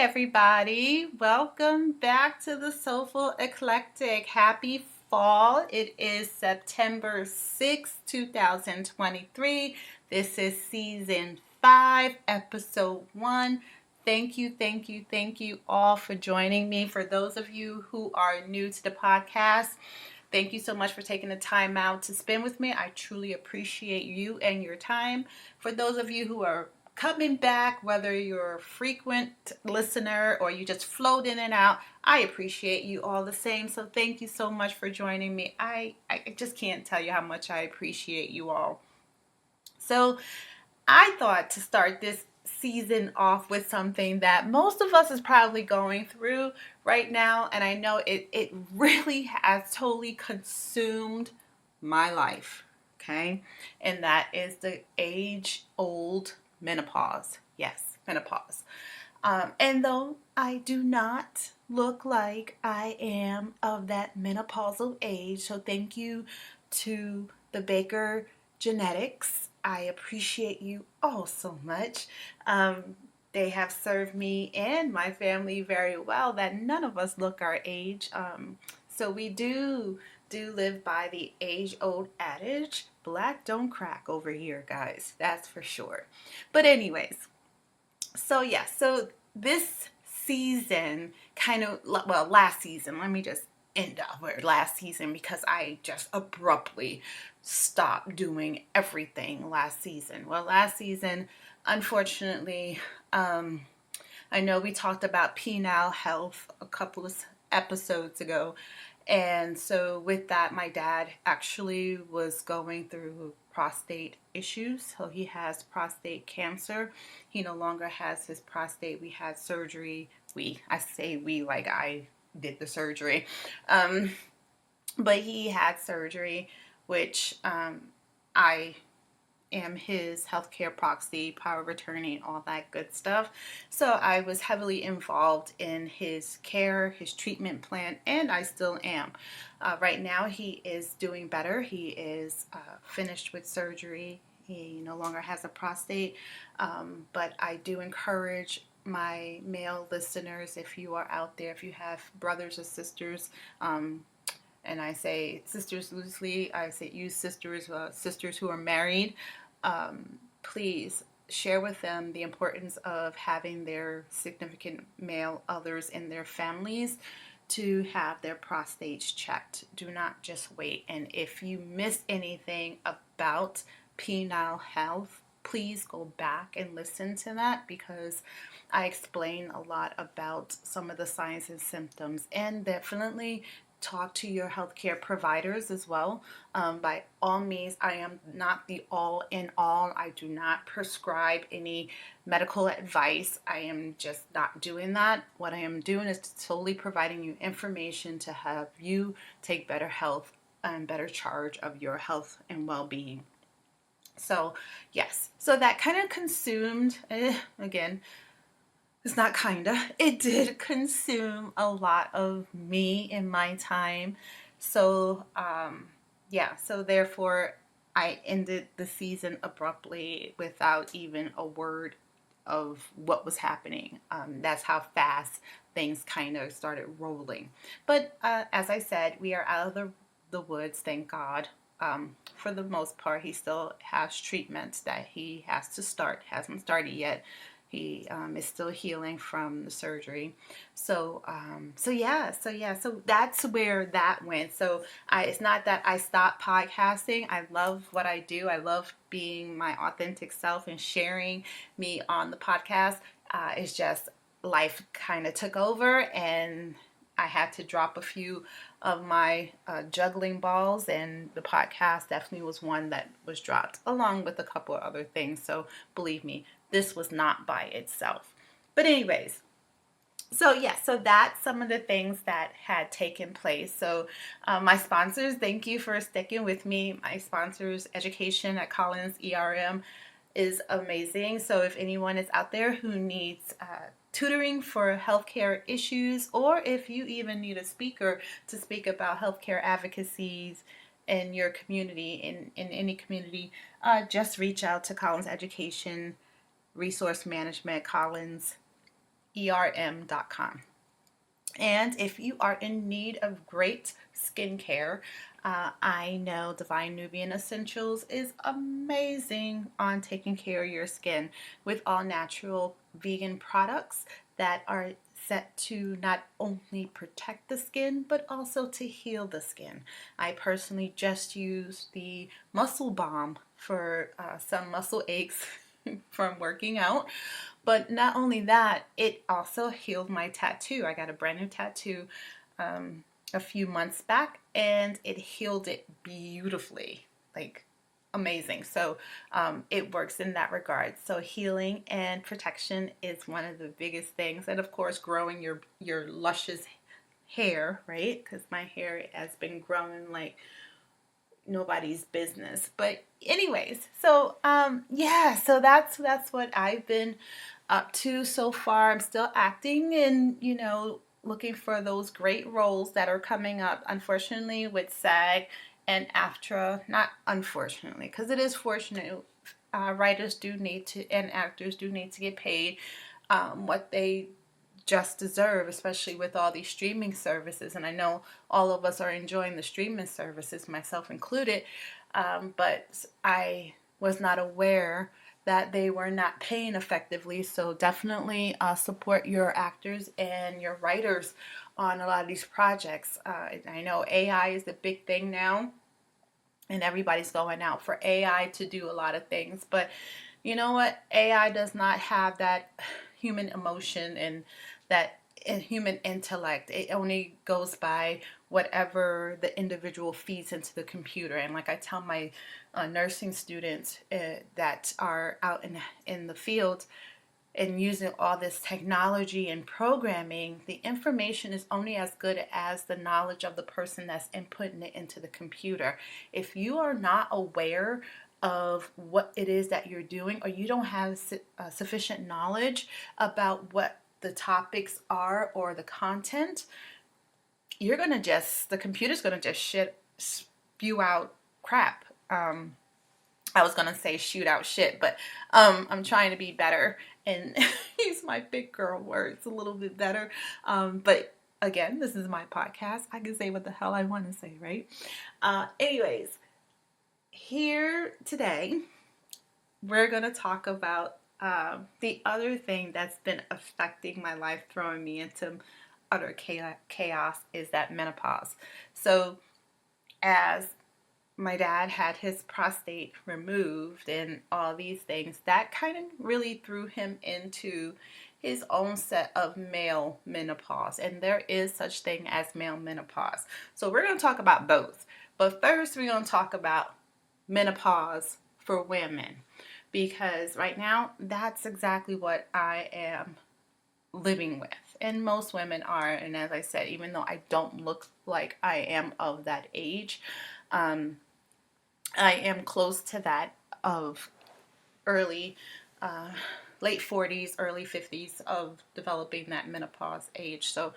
everybody. Welcome back to the Soulful Eclectic. Happy fall. It is September 6th, 2023. This is season 5, episode 1. Thank you all for joining me. For those of you who are new to the podcast, thank you so much for taking the time out to spend with me. I truly appreciate you and your time. For those of you who are coming back, whether you're a frequent listener or you just float in and out, I appreciate you all the same. So thank you so much for joining me. I just can't tell you how much I appreciate you all. So I thought to start this season off with something that most of us is probably going through right now, and I know it really has totally consumed my life, okay? And that is the age-old menopause. Yes, menopause. And though I do not look like I am of that menopausal age, so thank you to the Baker Genetics. I appreciate you all so much. They have served me and my family very well that none of us look our age. So we do live by the age-old adage, black don't crack over here, guys. That's for sure. But anyways, so yeah, so this season last season, let me just end up with last season because I just abruptly stopped doing everything last season. Well, last season, unfortunately, I know we talked about penile health a couple of episodes ago. And so with that, my dad actually was going through prostate issues. So he has prostate cancer. He no longer has his prostate. We had surgery. I say we like I did the surgery. But he had surgery, which I am his healthcare proxy, power of attorney, all that good stuff. So I was heavily involved in his care, his treatment plan, and I still am. Right now he is doing better. He is finished with surgery. He no longer has a prostate, but I do encourage my male listeners, if you are out there, if you have brothers or sisters, and I say sisters loosely, I say use sisters, sisters who are married, please share with them the importance of having their significant male others in their families to have their prostates checked. Do not just wait. And if you miss anything about penile health, please go back and listen to that because I explain a lot about some of the signs and symptoms, and definitely talk to your healthcare providers as well. By all means, I am not the all in all. I do not prescribe any medical advice. I am just not doing that. What I am doing is solely providing you information to help you take better health and better charge of your health and well-being. So yes, so that kind of consumed, again, it's not kinda, it did consume a lot of me in my time. So yeah, so therefore I ended the season abruptly without even a word of what was happening. That's how fast things kind of started rolling. But as I said, we are out of the woods, thank God. For the most part, he still has treatments that he has to start. Hasn't started yet. He is still healing from the surgery. So that's where that went. So it's not that I stopped podcasting. I love what I do. I love being my authentic self and sharing me on the podcast. It's just life kind of took over and I had to drop a few of my juggling balls, and the podcast definitely was one that was dropped along with a couple of other things. So believe me, this was not by itself. But anyways, so yeah, so that's some of the things that had taken place. So my sponsors, thank you for sticking with me. My sponsors, education at Collins ERM is amazing. So if anyone is out there who needs tutoring for healthcare issues, or if you even need a speaker to speak about healthcare advocacies in your community, in any community, just reach out to Collins Education Resource Management, Collins erm.com. And if you are in need of great skincare, I know Divine Nubian Essentials is amazing on taking care of your skin with all natural vegan products that are set to not only protect the skin but also to heal the skin. I personally just use the muscle balm for some muscle aches from working out. But not only that, it also healed my tattoo. I got a brand new tattoo a few months back, and it healed it beautifully, like amazing. So it works in that regard. So healing and protection is one of the biggest things, and of course, growing your luscious hair, right? Because my hair has been growing like nobody's business. But anyways, so yeah, so that's what I've been up to so far. I'm still acting and looking for those great roles that are coming up. Unfortunately, with SAG and AFTRA, not unfortunately, because it is fortunate. Writers do need to and actors do need to get paid what they just deserve, especially with all these streaming services. And I know all of us are enjoying the streaming services, myself included, but I was not aware that they were not paying effectively. So definitely support your actors and your writers on a lot of these projects. I know AI is the big thing now, and everybody's going out for AI to do a lot of things. But you know what? AI does not have that human emotion and that human intellect. It only goes by whatever the individual feeds into the computer. And like I tell my nursing students that are out in the field and using all this technology and programming, the information is only as good as the knowledge of the person that's inputting it into the computer. If you are not aware of what it is that you're doing, or you don't have sufficient knowledge about what the topics are or the content, the computer's gonna just spew out crap. I was gonna say shoot out shit, but I'm trying to be better and use my big girl words a little bit better. But again, this is my podcast. I can say what the hell I want to say, right? Anyways, here today, we're gonna talk about the other thing that's been affecting my life, throwing me into utter chaos, is that menopause. So as my dad had his prostate removed and all these things, that kind of really threw him into his own set of male menopause. And there is such thing as male menopause. So we're going to talk about both. But first, we're going to talk about menopause for women, because right now that's exactly what I am living with, and most women are. And as I said, even though I don't look like I am of that age, I am close to that of early, late 40s, early 50s of developing that menopause age. So,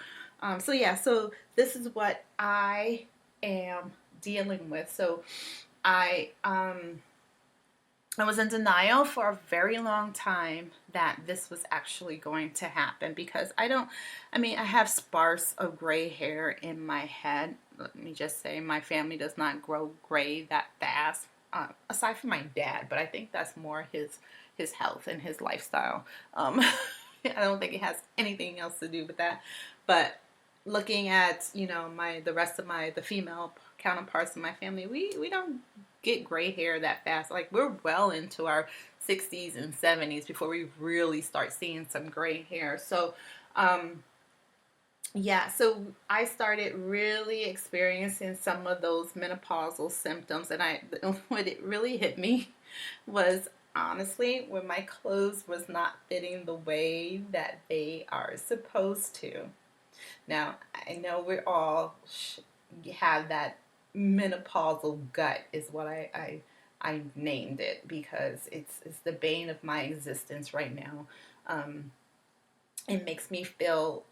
so this is what I am dealing with. So, I I was in denial for a very long time that this was actually going to happen, because I have sparse of gray hair in my head. Let me just say, my family does not grow gray that fast, aside from my dad, but I think that's more his health and his lifestyle. I don't think it has anything else to do with that. But looking at, the rest of the female counterparts in my family, we don't get gray hair that fast. Like, we're well into our 60s and 70s before we really start seeing some gray hair. So so I started really experiencing some of those menopausal symptoms, and what it really hit me was, honestly, when my clothes was not fitting the way that they are supposed to. Now, I know we all have that menopausal gut, is what I named it, because it's the bane of my existence right now. It makes me feel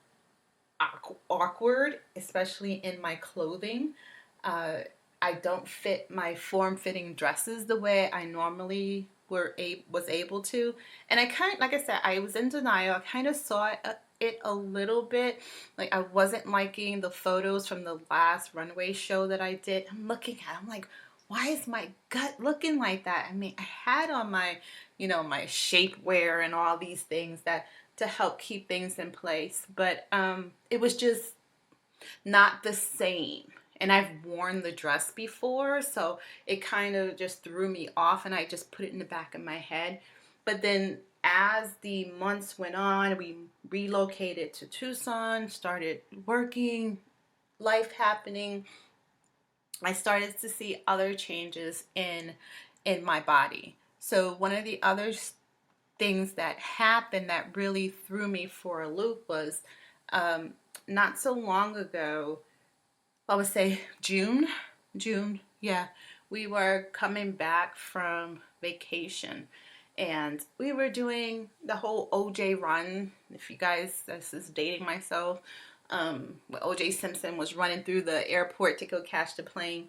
awkward, especially in my clothing. I don't fit my form-fitting dresses the way I normally was able to. And like I said, I was in denial. I kind of saw it it a little bit. Like, I wasn't liking the photos from the last runway show that I did. I'm looking at it, I'm like, why is my gut looking like that? I mean, I had on my, my shapewear and all these things that to help keep things in place, but it was just not the same. And I've worn the dress before, so it kind of just threw me off, and I just put it in the back of my head. But then as the months went on, we relocated to Tucson, started working, life happening. I started to see other changes in my body. So one of the other things that happened that really threw me for a loop was not so long ago, I would say June, yeah, we were coming back from vacation, and we were doing the whole OJ run. If you guys, this is dating myself, when OJ Simpson was running through the airport to go catch the plane.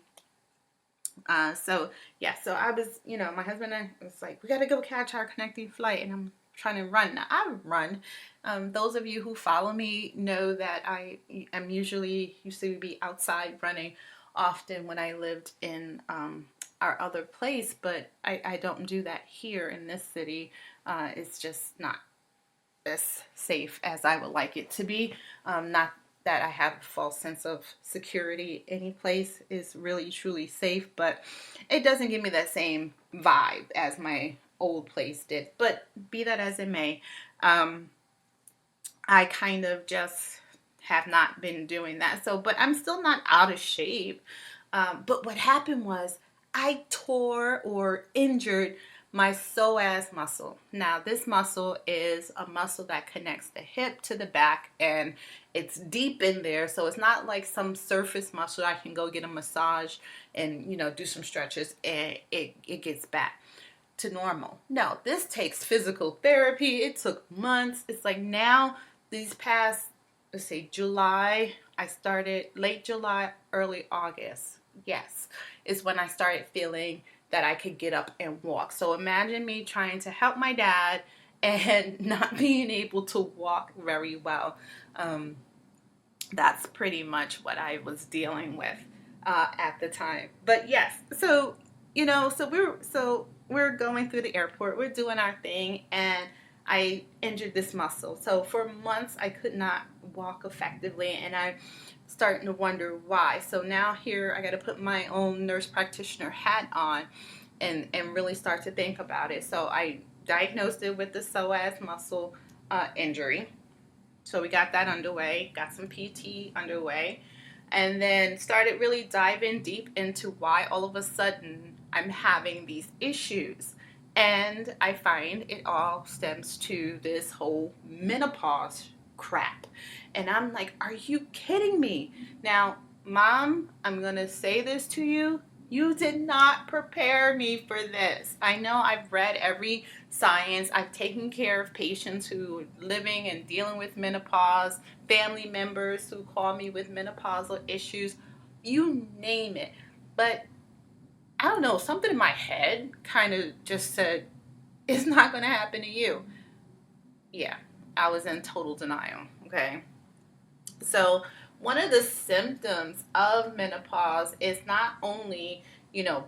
So yeah, so I was, my husband and I was like, we got to go catch our connecting flight, and I'm trying to run. Now, I run. Those of you who follow me know that am usually used to be outside running often when I lived in our other place, but I don't do that here in this city. It's just not as safe as I would like it to be. Not that I have a false sense of security. Any place is really truly safe, but it doesn't give me that same vibe as my old place did. But be that as it may, I kind of just have not been doing that. So, but I'm still not out of shape. But what happened was I tore or injured my psoas muscle. Now, this muscle is a muscle that connects the hip to the back, and it's deep in there. So it's not like some surface muscle I can go get a massage and, do some stretches and it gets back to normal. No, this takes physical therapy. It took months. It's like now, these past, let's say July, I started late July, early August. Yes, is when I started feeling that I could get up and walk. So imagine me trying to help my dad and not being able to walk very well. That's pretty much what I was dealing with at the time. But yes, so we're going through the airport, we're doing our thing, and I injured this muscle. So for months I could not walk effectively, and I starting to wonder why. So now here I got to put my own nurse practitioner hat on and really start to think about it. So I diagnosed it with the psoas muscle injury. So we got that underway, got some PT underway, and then started really diving deep into why all of a sudden I'm having these issues. And I find it all stems to this whole menopause crap. And I'm like, are you kidding me? Now, Mom, I'm going to say this to you. You did not prepare me for this. I know I've read every science. I've taken care of patients who are living and dealing with menopause, family members who call me with menopausal issues, you name it. But I don't know, something in my head kind of just said, it's not going to happen to you. Yeah, I was in total denial, okay? So one of the symptoms of menopause is not only,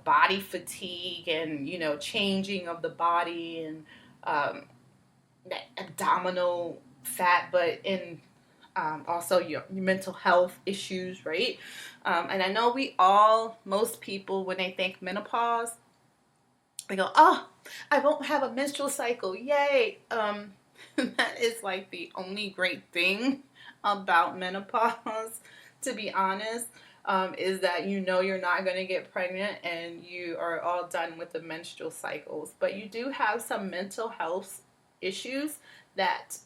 body fatigue and, changing of the body and that abdominal fat, but in also your mental health issues, right? And I know most people, when they think menopause, they go, oh, I won't have a menstrual cycle. Yay. That is like the only great thing about menopause, to be honest, is that you're not going to get pregnant and you are all done with the menstrual cycles. But you do have some mental health issues that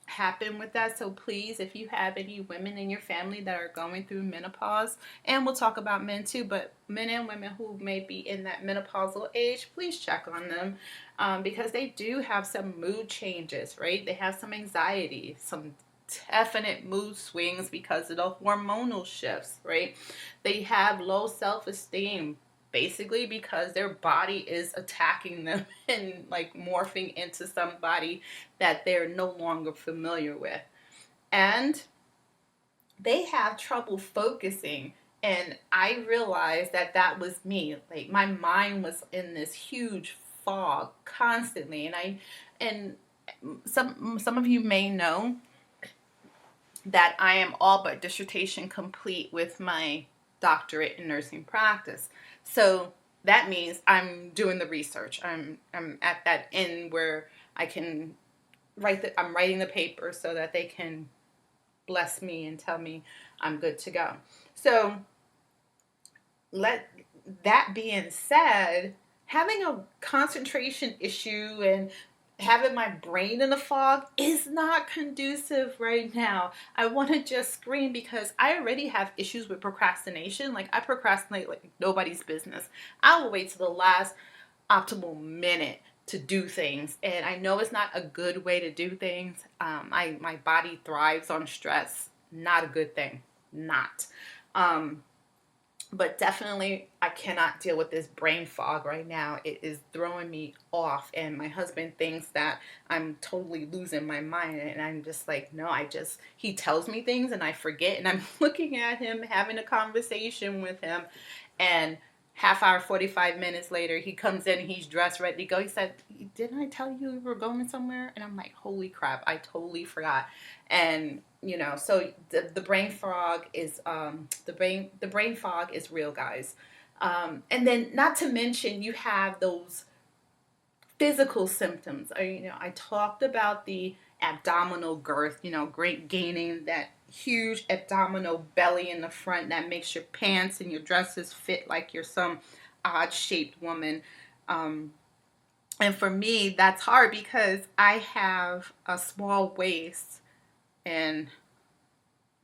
happen with that. So please, if you have any women in your family that are going through menopause, and we'll talk about men too, but men and women who may be in that menopausal age, please check on them, because they do have some mood changes, right? They have some anxiety, some definite mood swings because of the hormonal shifts, right? They have low self-esteem. basically because their body is attacking them and like morphing into somebody that they're no longer familiar with. And they have trouble focusing. And I realized that that was me. Like my mind was in this huge fog constantly. And some of you may know that I am all but dissertation complete with my doctorate in nursing practice. So that means I'm doing the research. I'm at that end where I can I'm writing the paper so that they can bless me and tell me I'm good to go. So let that being said, having a concentration issue and having my brain in a fog is not conducive right now. I want to just scream because I already have issues with procrastination. Like I procrastinate like nobody's business. I will wait to the last optimal minute to do things, and I know it's not a good way to do things. My body thrives on stress. Not a good thing. Not. But definitely I cannot deal with this brain fog right now. It is throwing me off, and my husband thinks that I'm totally losing my mind, and I'm just like, no, he tells me things and I forget, and I'm looking at him, having a conversation with him, and half hour, 45 minutes later, he comes in and he's dressed, ready to go. He said, didn't I tell you we were going somewhere? And I'm like, holy crap, I totally forgot. And so the brain fog is the brain fog is real, guys. And then not to mention you have those physical symptoms. I talked about the abdominal girth, great gaining that huge abdominal belly in the front that makes your pants and your dresses fit like you're some odd shaped woman. And for me, that's hard because I have a small waist and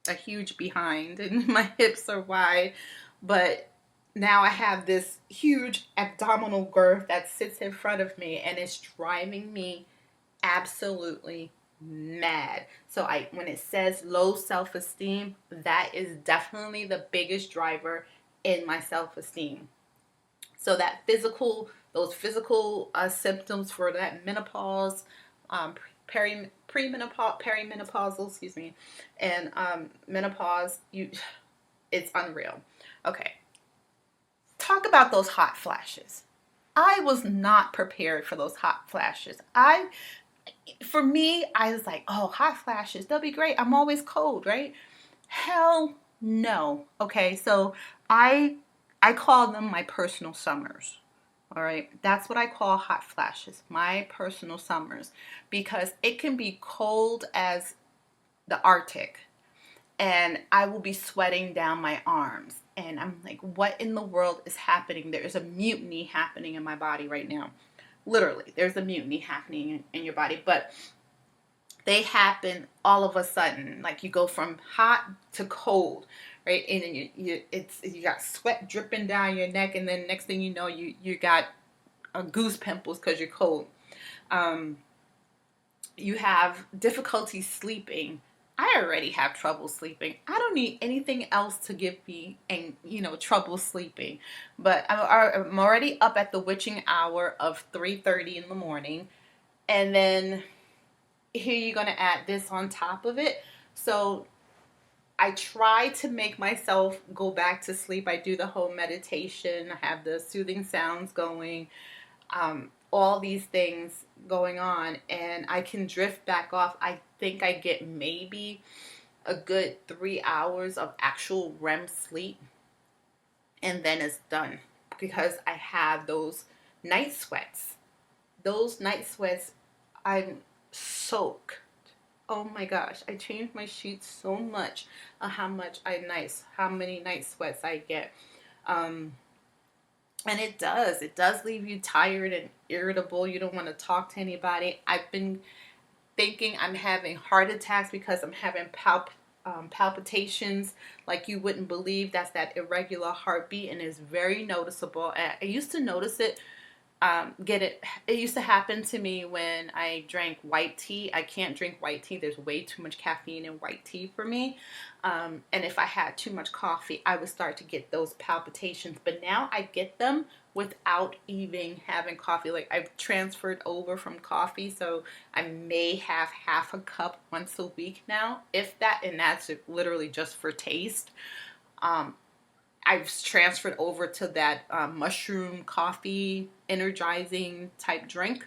a huge behind, and my hips are wide, but now I have this huge abdominal girth that sits in front of me, and it's driving me absolutely mad. So when it says low self-esteem, that is definitely the biggest driver in my self-esteem. So those physical symptoms for that menopause, perimenopausal, excuse me, and menopause, it's unreal. Okay, talk about those hot flashes. I was not prepared for those hot flashes. For me, I was like, oh, hot flashes, they'll be great. I'm always cold, right? Hell no. Okay, so I call them my personal summers. All right, that's what I call hot flashes, my personal summers, because it can be cold as the Arctic, and I will be sweating down my arms, and I'm like, what in the world is happening? There is a mutiny happening in my body right now. Literally, there's a mutiny happening in your body, but they happen all of a sudden. Like you go from hot to cold, right? And then you got sweat dripping down your neck, and then next thing you know, you got goose pimples because you're cold. You have difficulty sleeping. I already have trouble sleeping. I don't need anything else to give me trouble sleeping. But I'm already up at the witching hour of 3:30 in the morning, and then here you're gonna add this on top of it. So I try to make myself go back to sleep. I do the whole meditation. I have the soothing sounds going, all these things going on, and I can drift back off. I think I get maybe a good 3 hours of actual REM sleep, and then it's done because I have those night sweats. Those night sweats, I'm soaked. Oh my gosh, I changed my sheets so much on how many night sweats I get. And it does leave you tired and irritable. You don't want to talk to anybody. I've been thinking I'm having heart attacks because I'm having palpitations like you wouldn't believe. That's that irregular heartbeat, and it's very noticeable. I used to notice it get it. It used to happen to me when I drank white tea. I can't drink white tea. There's way too much caffeine in white tea for me. And if I had too much coffee, I would start to get those palpitations. But now I get them without even having coffee. Like, I've transferred over from coffee, so I may have half a cup once a week now, if that, and that's literally just for taste. Um, I've transferred over to that mushroom coffee energizing type drink.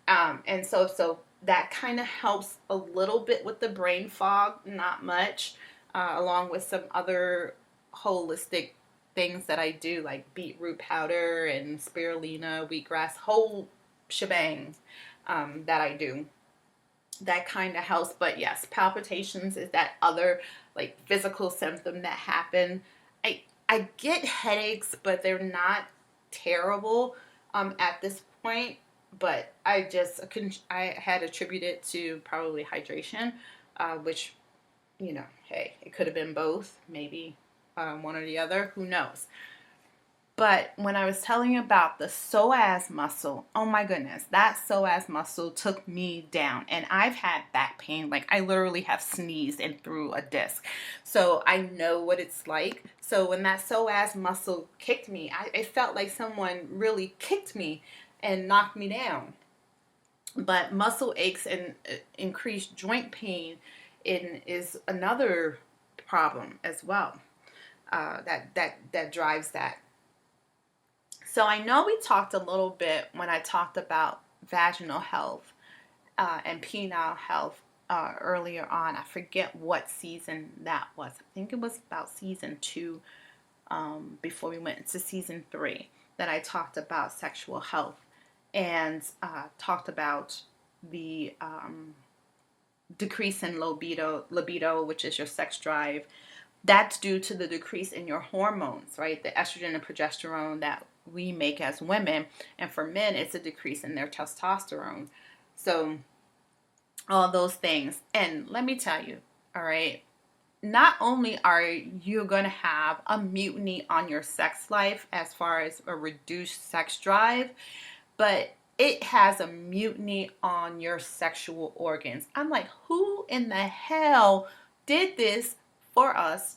And so that kind of helps a little bit with the brain fog, not much, along with some other holistic things that I do, like beetroot powder and spirulina, wheatgrass, whole shebang that I do. That kind of helps. But yes, palpitations is that other like physical symptom that happen. I get headaches, but they're not terrible at this point. But I had attributed to probably hydration, which, hey, it could have been both, maybe one or the other, who knows. But when I was telling you about the psoas muscle, oh my goodness, that psoas muscle took me down. And I've had back pain. Like, I literally have sneezed and threw a disc. So I know what it's like. So when that psoas muscle kicked me, it felt like someone really kicked me and knocked me down. But muscle aches and increased joint pain is another problem as well. That drives that. So I know we talked a little bit when I talked about vaginal health and penile health earlier on. I forget what season that was. I think it was about season 2 before we went into season 3 that I talked about sexual health and talked about the decrease in libido, which is your sex drive. That's due to the decrease in your hormones, right? The estrogen and progesterone that we make as women. And for men, it's a decrease in their testosterone. So all those things. And let me tell you, all right, not only are you going to have a mutiny on your sex life as far as a reduced sex drive, but it has a mutiny on your sexual organs. I'm like, who in the hell did this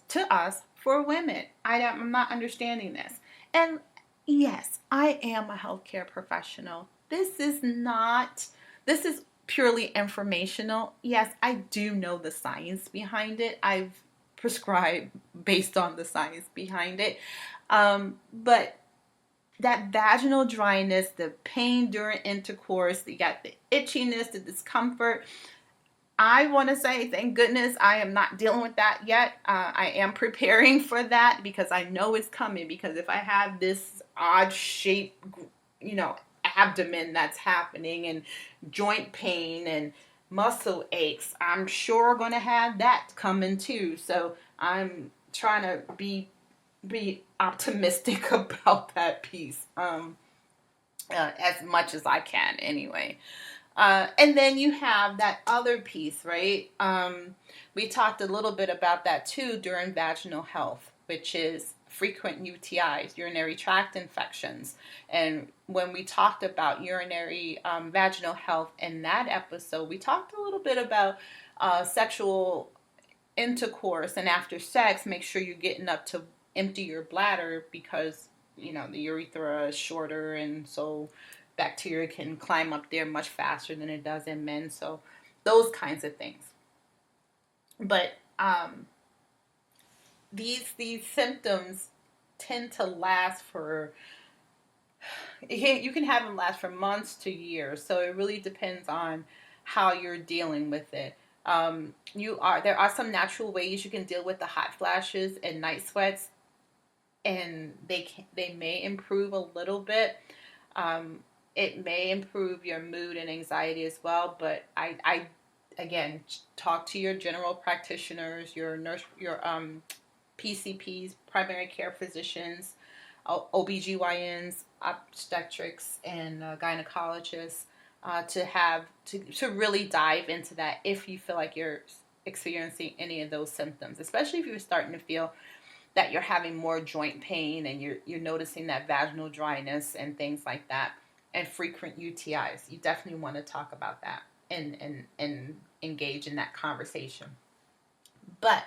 to us, for women? I'm not understanding this. And yes, I am a healthcare professional. This is purely informational. Yes, I do know the science behind it. I've prescribed based on the science behind it. But that vaginal dryness, the pain during intercourse, you got the itchiness, the discomfort. I want to say, thank goodness I am not dealing with that yet. I am preparing for that because I know it's coming. Because if I have this odd shape, abdomen that's happening and joint pain and muscle aches, I'm sure going to have that coming too. So I'm trying to be optimistic about that piece as much as I can anyway. And then you have that other piece, right? We talked a little bit about that too during vaginal health, which is frequent UTIs, urinary tract infections. And when we talked about urinary vaginal health in that episode, we talked a little bit about sexual intercourse, and after sex, make sure you're getting up to empty your bladder because, the urethra is shorter, and so bacteria can climb up there much faster than it does in men. So those kinds of things. But these symptoms tend to last for, you can have them last for months to years. So it really depends on how you're dealing with it. There are some natural ways you can deal with the hot flashes and night sweats, and they may improve a little bit. It may improve your mood and anxiety as well, but I again, talk to your general practitioners, your nurse, your PCPs, primary care physicians, OBGYNs, obstetrics, and gynecologists to really dive into that if you feel like you're experiencing any of those symptoms, especially if you're starting to feel that you're having more joint pain and you're noticing that vaginal dryness and things like that. and frequent UTIs. You definitely want to talk about that and engage in that conversation. But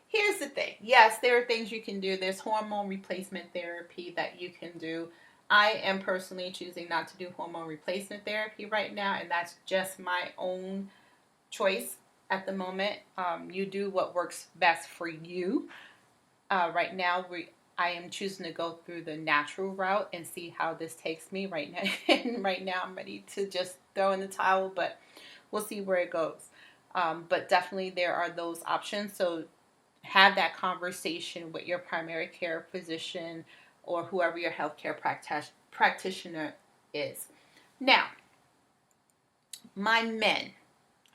here's the thing. Yes, there are things you can do. There's hormone replacement therapy that you can do. I am personally choosing not to do hormone replacement therapy right now, and that's just my own choice at the moment. You do what works best for you. Right now, I am choosing to go through the natural route and see how this takes me right now. And right now, I'm ready to just throw in the towel, but we'll see where it goes. But definitely, there are those options. So have that conversation with your primary care physician or whoever your healthcare practitioner is. Now, my men,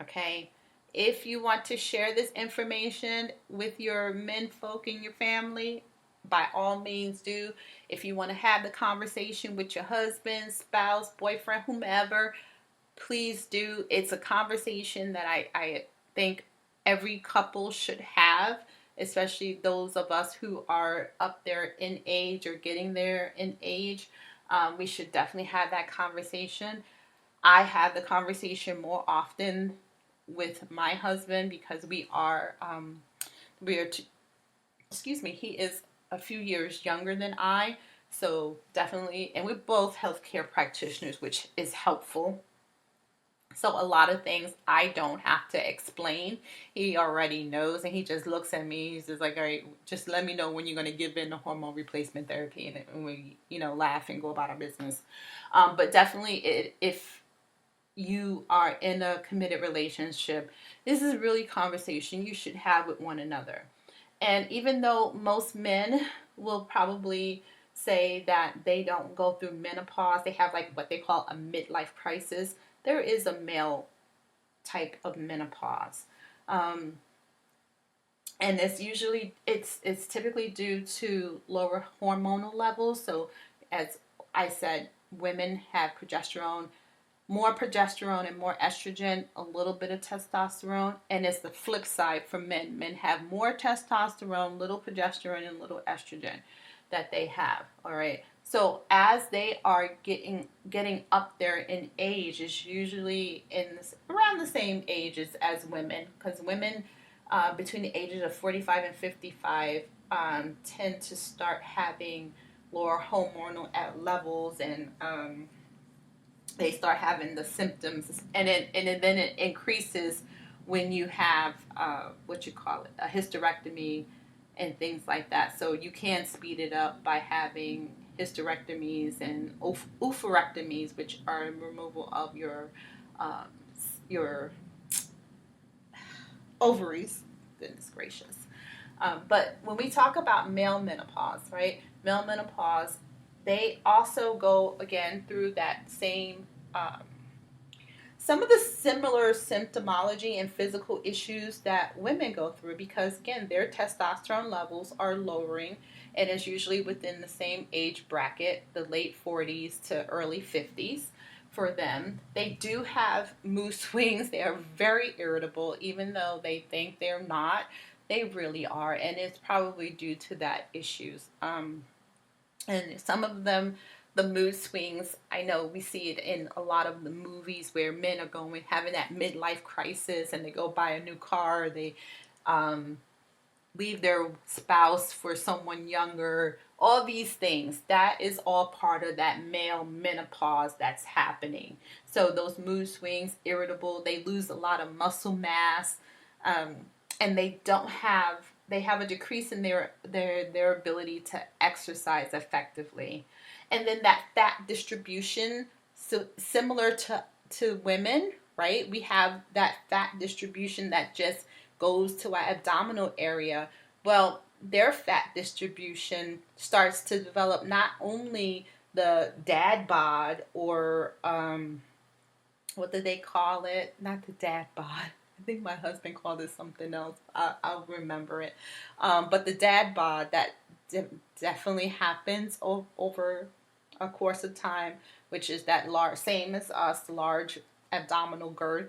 okay? If you want to share this information with your men folk in your family, by all means do. If you want to have the conversation with your husband, spouse, boyfriend, whomever, please do. It's a conversation that I think every couple should have, especially those of us who are up there in age or getting there in age. We should definitely have that conversation. I have the conversation more often with my husband because we are excuse me, he is a few years younger than I, so definitely, and we're both healthcare practitioners, which is helpful. So a lot of things I don't have to explain. He already knows, and he just looks at me. He's just like, all right, just let me know when you're going to give in the hormone replacement therapy, and we, laugh and go about our business. But definitely, if you are in a committed relationship, this is really conversation you should have with one another. And even though most men will probably say that they don't go through menopause, they have like what they call a midlife crisis. There is a male type of menopause. Um, and it's typically due to lower hormonal levels. So as I said, women have more progesterone and more estrogen, a little bit of testosterone, and it's the flip side for men. Men have more testosterone, little progesterone, and little estrogen that they have. All right. So as they are getting up there in age, is usually around the same ages as women, because women between the ages of 45 and 55 tend to start having lower hormonal levels, and they start having the symptoms, and then it increases when you have what you call it, a hysterectomy and things like that. So you can speed it up by having hysterectomies and oophorectomies, which are removal of your ovaries. Goodness gracious. But when we talk about male menopause, right? Male menopause, they also go again through that same some of the similar symptomology and physical issues that women go through, because again their testosterone levels are lowering, and it's usually within the same age bracket, the late 40s to early 50s. For them, they do have mood swings. They are very irritable, even though they think they're not. They really are, and it's probably due to that issues. And some of them, the mood swings, I know we see it in a lot of the movies where men are having that midlife crisis, and they go buy a new car, they um, leave their spouse for someone younger, all these things. That is all part of that male menopause that's happening. So those mood swings, irritable, they lose a lot of muscle mass, um, and they have a decrease in their ability to exercise effectively. And then that fat distribution, so similar to women, right? We have that fat distribution that just goes to our abdominal area. Well, their fat distribution starts to develop not only the dad bod, or what do they call it? Not the dad bod. I think my husband called it something else. I'll remember it. But the dad bod, that definitely happens over a course of time, which is that large, same as us, large abdominal girth.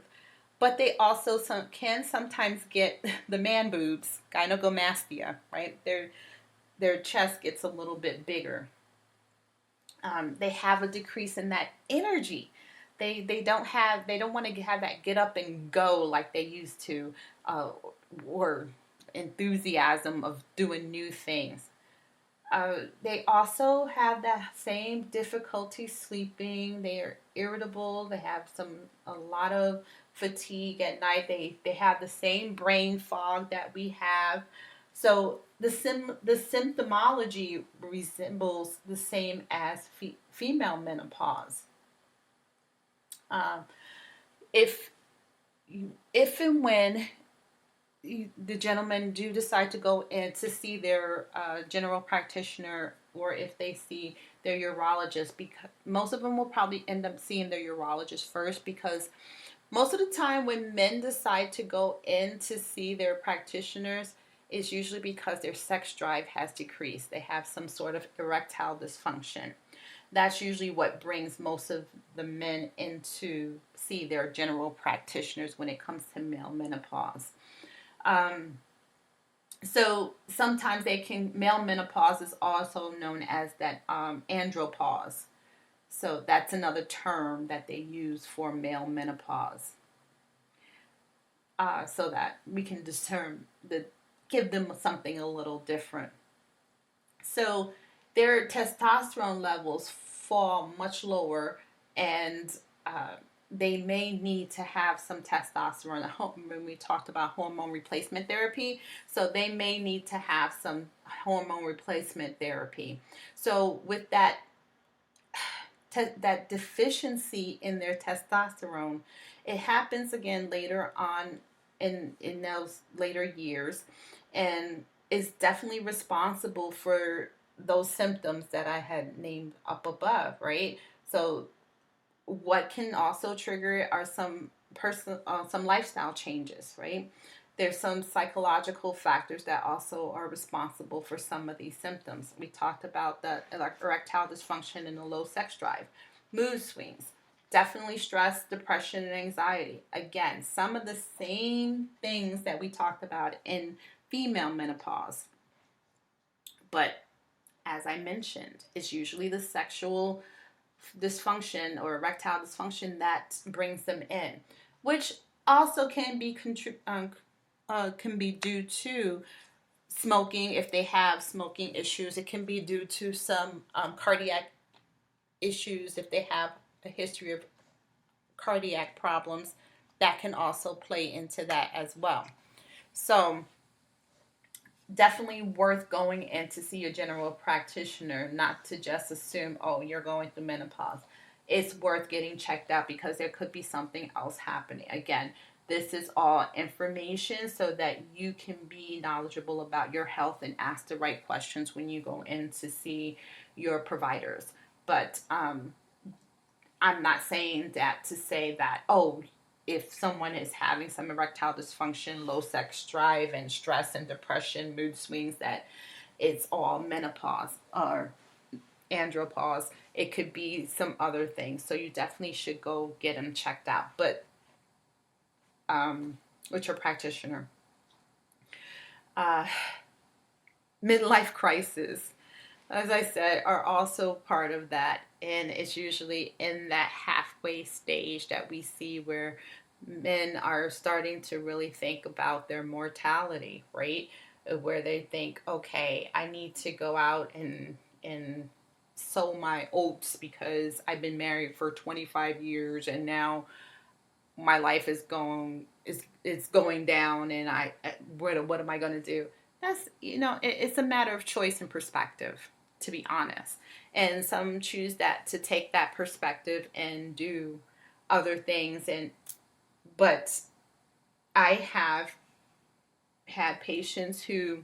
But they also can sometimes get the man boobs, gynecomastia, right? Their chest gets a little bit bigger. They have a decrease in that energy. They don't want to have that get up and go like they used to, or enthusiasm of doing new things. They also have the same difficulty sleeping. They are irritable. They have a lot of fatigue at night. They have the same brain fog that we have. So the symptomology resembles the same as female menopause. Uh, if if and when the gentlemen do decide to go in to see their general practitioner, or if they see their urologist, because most of them will probably end up seeing their urologist first, because most of the time when men decide to go in to see their practitioners, it's usually because their sex drive has decreased. They have some sort of erectile dysfunction. That's usually what brings most of the men in to see their general practitioners when it comes to male menopause. Um, so sometimes male menopause is also known as that andropause. So that's another term that they use for male menopause. So that we can give them something a little different. So their testosterone levels fall much lower, and uh, they may need to have some testosterone. When we talked about hormone replacement therapy, so they may need to have some hormone replacement therapy. So with that deficiency in their testosterone, it happens again later on in those later years, and is definitely responsible for those symptoms that I had named up above, right? So what can also trigger it are some lifestyle changes, right? There's some psychological factors that also are responsible for some of these symptoms. We talked about the erectile dysfunction and the low sex drive, mood swings, definitely stress, depression, and anxiety. Again, some of the same things that we talked about in female menopause. But as I mentioned, it's usually the sexual dysfunction or erectile dysfunction that brings them in, which also can be due to smoking. If they have smoking issues, it can be due to some cardiac issues. If they have a history of cardiac problems, that can also play into that as well. So definitely worth going in to see your general practitioner, not to just assume, oh, you're going through menopause. It's worth getting checked out because there could be something else happening. Again, this is all information so that you can be knowledgeable about your health and ask the right questions when you go in to see your providers. But I'm not saying that to say that, oh, if someone is having some erectile dysfunction, low sex drive, and stress and depression, mood swings, that it's all menopause or andropause. It could be some other things. So you definitely should go get them checked out, but with your practitioner. Uh, Midlife crisis, as I said, are also part of that. And it's usually in that halfway stage that we see where men are starting to really think about their mortality, right? Where they think, okay, I need to go out and sow my oats because I've been married for 25 years and now my life is going down, and what am I going to do? That's, it's a matter of choice and perspective, to be honest. And some choose that to take that perspective and do other things. But I have had patients who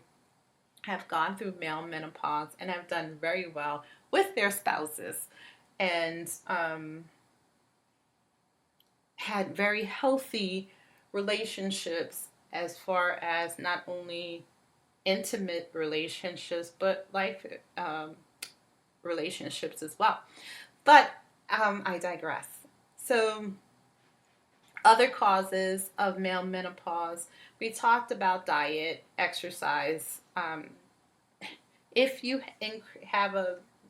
have gone through male menopause and have done very well with their spouses, and had very healthy relationships, as far as not only intimate relationships but life relationships as well. But I digress. So other causes of male menopause, we talked about diet, exercise. If you have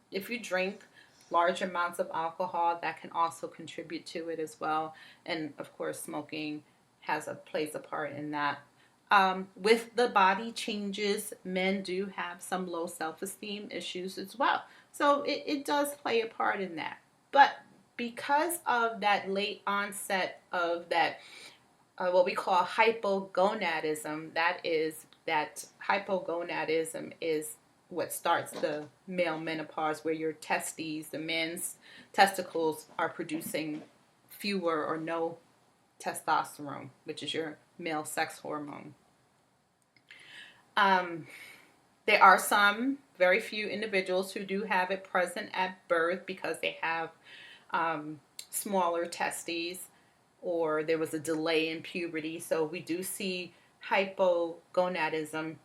if you drink large amounts of alcohol, that can also contribute to it as well. And of course, smoking plays a part in that. With the body changes, men do have some low self-esteem issues as well. So it does play a part in that. But because of that late onset of that, what we call hypogonadism, that hypogonadism is what starts the male menopause, where your testes, the men's testicles, are producing fewer or no testosterone, which is your male sex hormone. There are some, very few individuals who do have it present at birth because they have smaller testes, or there was a delay in puberty. So we do see hypogonadism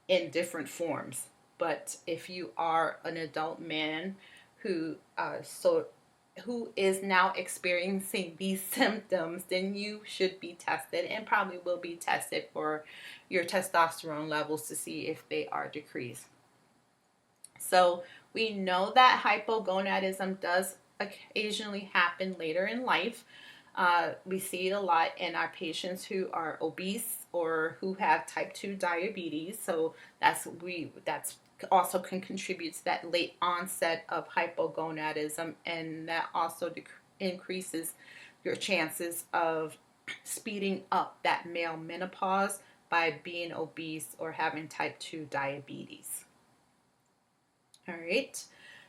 in different forms. But if you are an adult man who who is now experiencing these symptoms, then you should be tested, and probably will be tested for your testosterone levels to see if they are decreased. So we know that hypogonadism does occasionally happen later in life. We see it a lot in our patients who are obese or who have type 2 diabetes. So that's also can contribute to that late onset of hypogonadism, and that also increases your chances of speeding up that male menopause by being obese or having type 2 diabetes. All right.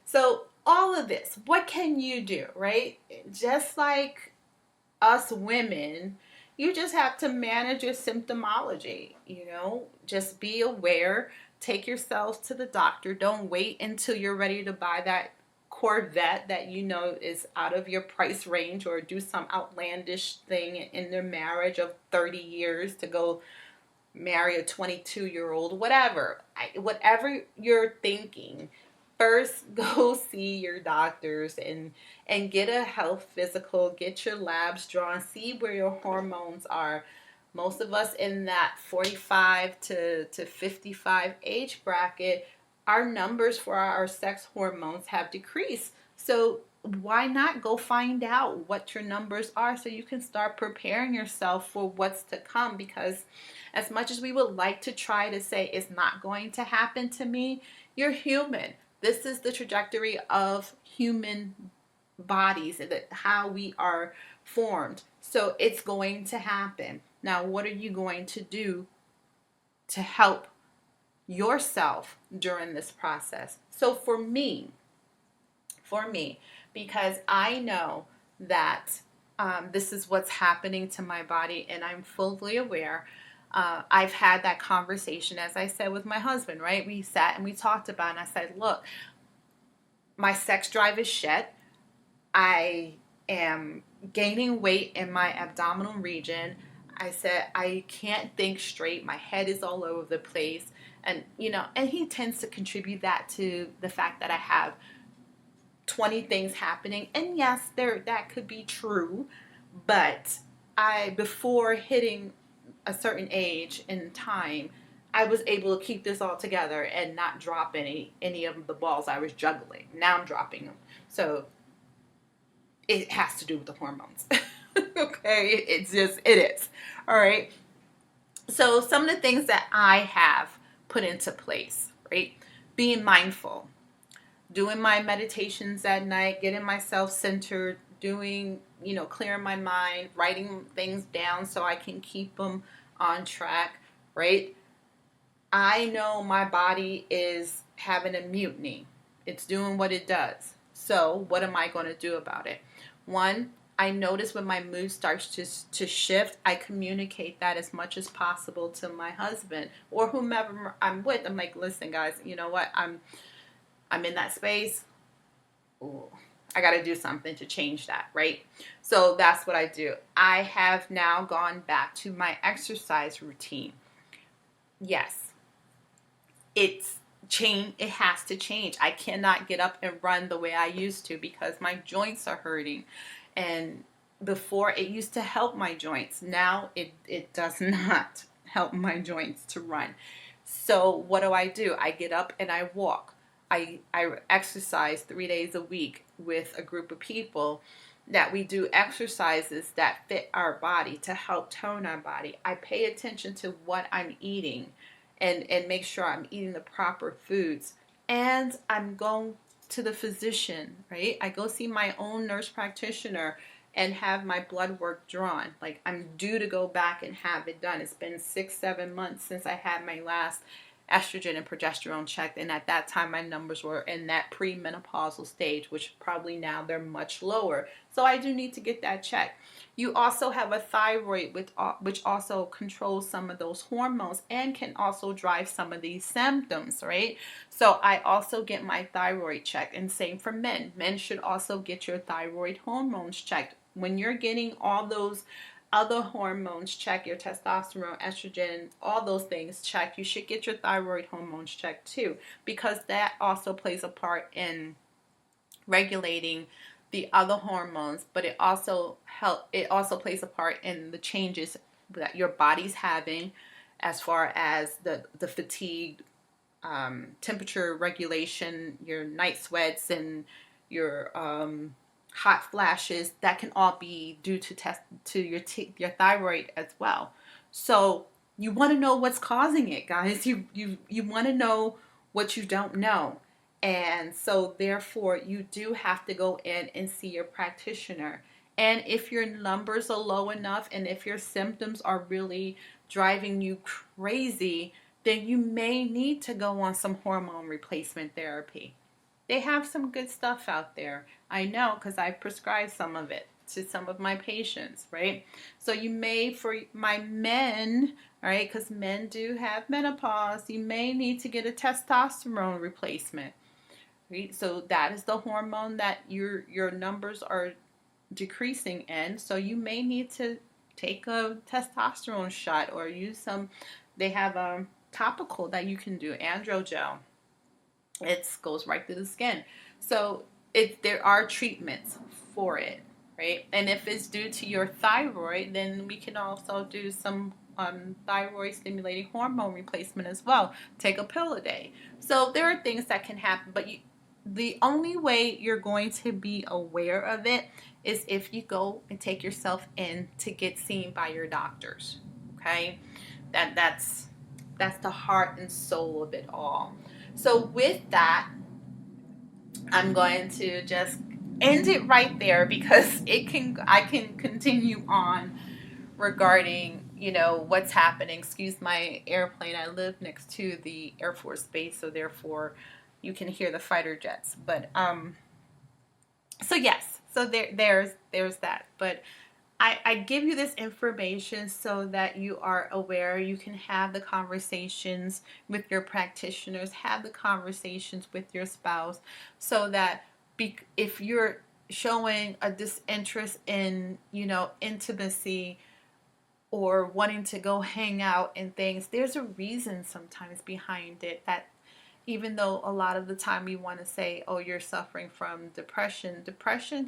So all of this, what can you do, right? Just like us women, you just have to manage your symptomology, just be aware, take yourself to the doctor. Don't wait until you're ready to buy that Corvette that is out of your price range, or do some outlandish thing in their marriage of 30 years to go marry a 22-year-old, whatever you're thinking. First, go see your doctors and get a health physical, get your labs drawn, see where your hormones are. Most of us in that 45 to 55 age bracket, our numbers for our sex hormones have decreased. So why not go find out what your numbers are so you can start preparing yourself for what's to come? Because as much as we would like to try to say it's not going to happen to me, you're human. This is the trajectory of human bodies and how we are formed. So it's going to happen. Now, what are you going to do to help yourself during this process? So for me, because I know that this is what's happening to my body, and I'm fully aware. I've had that conversation, as I said, with my husband, right? We sat and we talked about it, and I said, look, my sex drive is shed. I am gaining weight in my abdominal region. I said, I can't think straight. My head is all over the place. And, and he tends to contribute that to the fact that I have 20 things happening. And yes, that could be true. But before hitting a certain age in time, I was able to keep this all together and not drop any of the balls I was juggling. Now I'm dropping them. So it has to do with the hormones. Okay, it is. All right. So some of the things that I have put into place, right? Being mindful, doing my meditations at night, getting myself centered, doing, clearing my mind, writing things down so I can keep them on track, right? I know my body is having a mutiny. It's doing what it does. So what am I going to do about it? One, I notice when my mood starts to shift, I communicate that as much as possible to my husband or whomever I'm with. I'm like, listen, guys, you know what? I'm in that space. Ooh, I got to do something to change that, right? So that's what I do. I have now gone back to my exercise routine. Yes, it has to change. I cannot get up and run the way I used to because my joints are hurting. And before, it used to help my joints. Now it does not help my joints to run. So what do? I get up and I walk. I exercise 3 days a week with a group of people that we do exercises that fit our body to help tone our body. I pay attention to what I'm eating and make sure I'm eating the proper foods. And I'm going to the physician, right? I go see my own nurse practitioner and have my blood work drawn. Like, I'm due to go back and have it done. It's been 6-7 months since I had my last estrogen and progesterone checked, and at that time my numbers were in that premenopausal stage, which probably now they're much lower. So I do need to get that checked. You also have a thyroid, which also controls some of those hormones and can also drive some of these symptoms, right? So I also get my thyroid checked, and same for men. Men should also get your thyroid hormones checked. When you're getting all those other hormones checked, your testosterone, estrogen, all those things checked, you should get your thyroid hormones checked too, because that also plays a part in regulating the other hormones, but it also plays a part in the changes that your body's having as far as the fatigue, temperature regulation, your night sweats, and your hot flashes. That can all be due to your thyroid as well. So you want to know what's causing it, guys. You want to know what you don't know. And so therefore you do have to go in and see your practitioner. And if your numbers are low enough and if your symptoms are really driving you crazy, then you may need to go on some hormone replacement therapy. They have some good stuff out there. I know, because I prescribed some of it to some of my patients, right? So you may, for my men, all right, because men do have menopause, you may need to get a testosterone replacement, right? So that is the hormone that your numbers are decreasing in. So you may need to take a testosterone shot or use some. They have a topical that you can do, androgel. It goes right through the skin. So there are treatments for it, right? And if it's due to your thyroid, then we can also do some thyroid stimulating hormone replacement as well. Take a pill a day. So there are things that can happen, but the only way you're going to be aware of it is if you go and take yourself in to get seen by your doctors. Okay, that's the heart and soul of it all. So with that, I'm going to just end it right there, because I can continue on regarding, what's happening. Excuse my airplane. I live next to the Air Force Base, so therefore you can hear the fighter jets. But so yes, so there's that. But I give you this information so that you are aware. You can have the conversations with your practitioners, have the conversations with your spouse, so that if you're showing a disinterest in, intimacy or wanting to go hang out and things, there's a reason sometimes behind it. That even though a lot of the time we want to say, oh, you're suffering from depression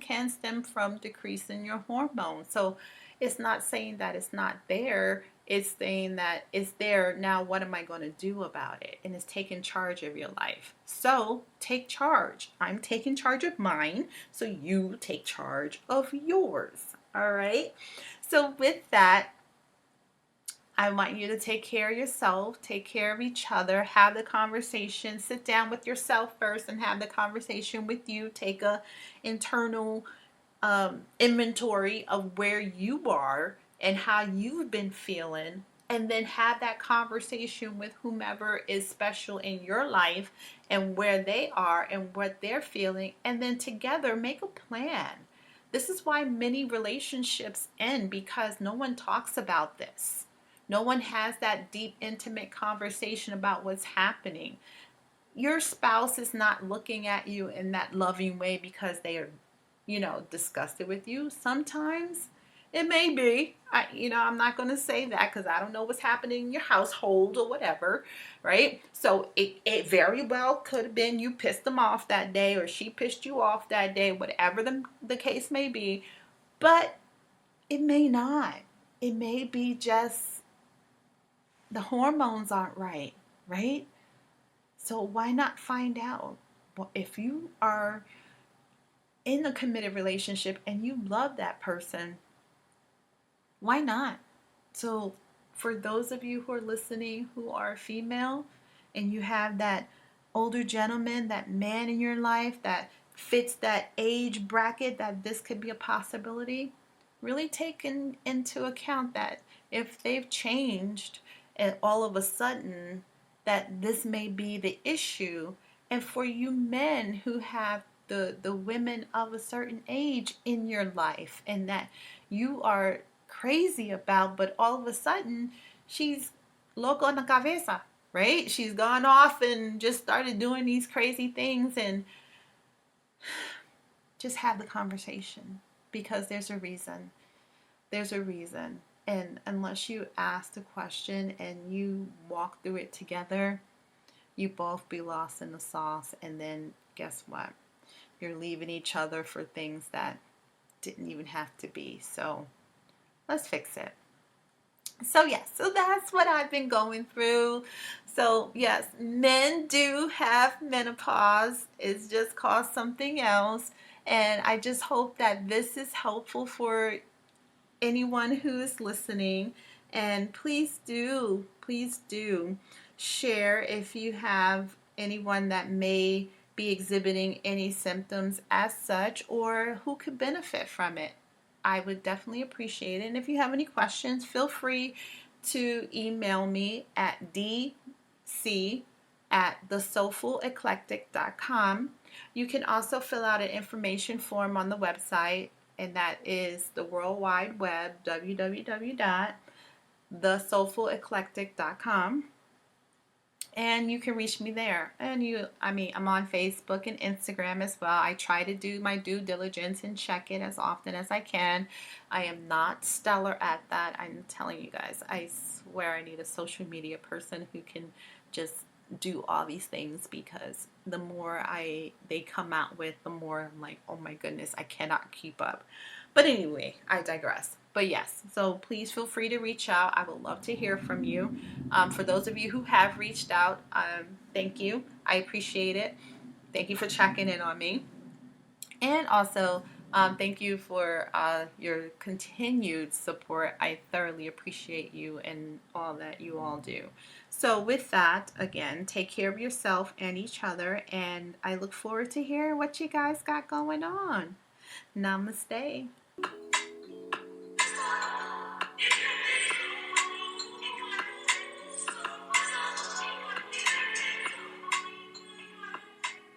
can stem from decrease in your hormones. So it's not saying that it's not there. It's saying that it's there. Now, what am I going to do about it? And it's taking charge of your life. So take charge. I'm taking charge of mine, so you take charge of yours. All right. So with that, I want you to take care of yourself, take care of each other, have the conversation, sit down with yourself first and have the conversation with you. Take a internal inventory of where you are and how you've been feeling, and then have that conversation with whomever is special in your life and where they are and what they're feeling, and then together make a plan. This is why many relationships end, because no one talks about this. No one has that deep, intimate conversation about what's happening. Your spouse is not looking at you in that loving way because they are, disgusted with you. Sometimes it may be. I'm not going to say that because I don't know what's happening in your household or whatever, right? So it very well could have been you pissed them off that day, or she pissed you off that day, whatever the case may be. But it may not. It may be just the hormones aren't right, right? So why not find out? if you are in a committed relationship and you love that person, why not? So, for those of you who are listening who are female and you have that older gentleman, that man in your life that fits that age bracket that this could be a possibility, really take into account that if they've changed and all of a sudden that this may be the issue. And for you men who have the women of a certain age in your life and that you are crazy about, but all of a sudden she's loco en la cabeza, right? She's gone off and just started doing these crazy things, and just have the conversation because there's a reason. There's a reason. And unless you ask the question and you walk through it together, you both be lost in the sauce. And then guess what? You're leaving each other for things that didn't even have to be. So let's fix it. So yes, so that's what I've been going through. So yes, men do have menopause. It's just called something else. And I just hope that this is helpful for anyone who is listening. And please do share if you have anyone that may be exhibiting any symptoms as such or who could benefit from it. I would definitely appreciate it. And if you have any questions, feel free to email me at dc@thesoulfuleclectic.com. You can also fill out an information form on the website, and that is the World Wide Web, www.thesoulfuleclectic.com. And you can reach me there. And I'm on Facebook and Instagram as well. I try to do my due diligence and check it as often as I can. I am not stellar at that. I'm telling you guys, I swear I need a social media person who can just do all these things, because the more they come out with, the more I'm like, oh my goodness, I cannot keep up. But anyway, I digress. But yes, so please feel free to reach out. I would love to hear from you. For those of you who have reached out, thank you. I appreciate it. Thank you for checking in on me. And also, thank you for your continued support. I thoroughly appreciate you and all that you all do. So with that, again, take care of yourself and each other. And I look forward to hearing what you guys got going on. Namaste.